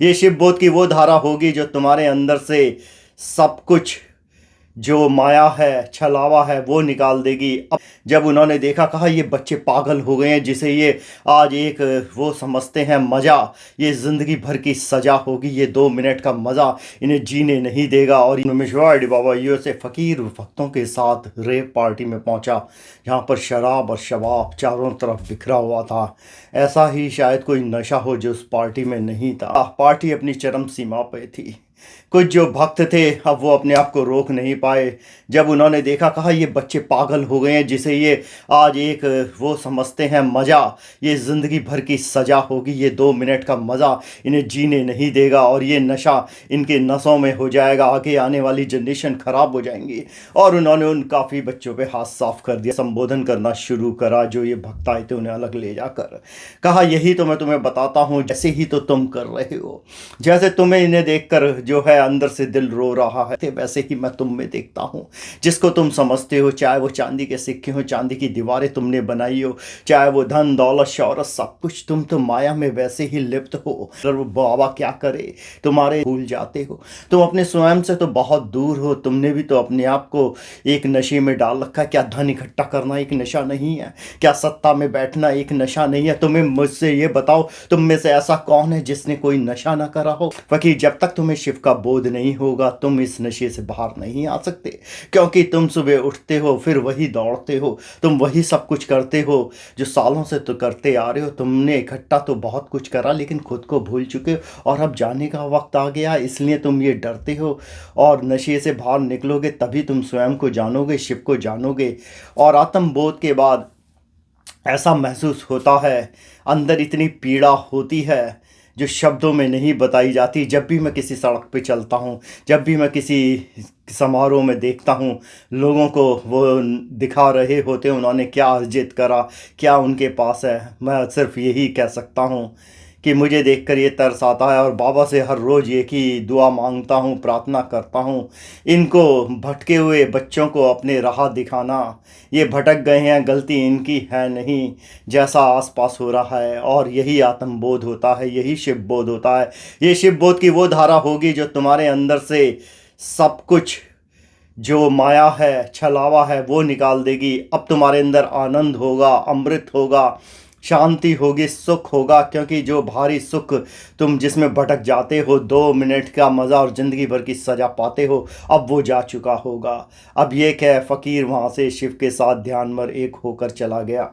ये शिव बोध की वो धारा होगी जो तुम्हारे अंदर से सब कुछ जो माया है, छलावा है, वो निकाल देगी। अब जब उन्होंने देखा, कहा ये बच्चे पागल हो गए हैं, जिसे ये आज एक वो समझते हैं मज़ा, ये ज़िंदगी भर की सज़ा होगी, ये 2 मिनट का मज़ा इन्हें जीने नहीं देगा। और मिशवाड़ी बाबा यूएसए फ़कीर भक्तों के साथ रेव पार्टी में पहुंचा, जहां पर शराब और शबाब चारों तरफ बिखरा हुआ था। ऐसा ही शायद कोई नशा हो जो उस पार्टी में नहीं था। पार्टी अपनी चरम सीमा पे थी। कुछ जो भक्त थे, अब वो अपने आप को रोक नहीं पाए। जब उन्होंने देखा, कहा ये बच्चे पागल हो गए हैं, जिसे ये आज एक वो समझते हैं मज़ा, ये ज़िंदगी भर की सज़ा होगी, ये 2 मिनट का मज़ा इन्हें जीने नहीं देगा। और ये नशा इनके नसों में हो जाएगा, आगे आने वाली जनरेशन ख़राब हो जाएंगी। और उन्होंने उन काफ़ी बच्चों पे हाथ साफ कर दिया, संबोधन करना शुरू करा। जो ये भक्त आए थे उन्हें अलग ले जाकर कहा, यही तो मैं तुम्हें बताता हूँ, जैसे ही तो तुम कर रहे हो, जैसे तुम्हें इन्हें देखकर जो है अंदर से दिल रो रहा है, वैसे ही मैं तुम में देखता हूँ। जिसको तुम समझते हो, चाहे वो चांदी के सिक्के हो, चांदी की दीवारें तुमने बनाई हो, चाहे वो धन दौलत शौहरत सब कुछ, तुम तो माया में वैसे ही लिप्त हो। अगर वो बाबा क्या करे, तुम्हारे भूल जाते हो। तुम अपने स्वयं से तो बहुत दूर हो। तुमने भी तो अपने आप को एक नशे में डाल रखा है। क्या धन इकट्ठा करना एक नशा नहीं है? क्या सत्ता में बैठना एक नशा नहीं है? तुम्हें मुझसे ये बताओ, तुम में से ऐसा कौन है जिसने कोई नशा ना करा हो? फकीर, जब तक तुम्हें शिव का बोध नहीं होगा, तुम इस नशे से बाहर नहीं आ सकते। क्योंकि तुम सुबह उठते हो, फिर वही दौड़ते हो, तुम वही सब कुछ करते हो जो सालों से तो करते आ रहे हो। तुमने इकट्ठा तो बहुत कुछ करा, लेकिन खुद को भूल चुके हो। और अब जाने का वक्त आ गया, इसलिए तुम ये डरते हो। और नशे से बाहर निकलोगे तभी तुम स्वयं को जानोगे, शिव को जानोगे। और आत्मबोध के बाद ऐसा महसूस होता है, अंदर इतनी पीड़ा होती है जो शब्दों में नहीं बताई जाती। जब भी मैं किसी सड़क पे चलता हूँ, जब भी मैं किसी समारोह में देखता हूँ, लोगों को वो दिखा रहे होते हैं उन्होंने क्या अर्जित करा, क्या उनके पास है, मैं सिर्फ यही कह सकता हूँ कि मुझे देखकर ये तरस आता है। और बाबा से हर रोज़ एक ही दुआ मांगता हूँ, प्रार्थना करता हूँ, इनको भटके हुए बच्चों को अपने राह दिखाना। ये भटक गए हैं, गलती इनकी है नहीं, जैसा आसपास हो रहा है। और यही आत्मबोध होता है, यही शिव बोध होता है। ये शिव बोध की वो धारा होगी जो तुम्हारे अंदर से सब कुछ जो माया है, छलावा है, वो निकाल देगी। अब तुम्हारे अंदर आनंद होगा, अमृत होगा, शांति होगी, सुख होगा। क्योंकि जो भारी सुख तुम जिसमें भटक जाते हो, 2 मिनट का मज़ा और ज़िंदगी भर की सज़ा पाते हो, अब वो जा चुका होगा। अब ये क्या, फ़कीर वहाँ से शिव के साथ ध्यान में एक होकर चला गया।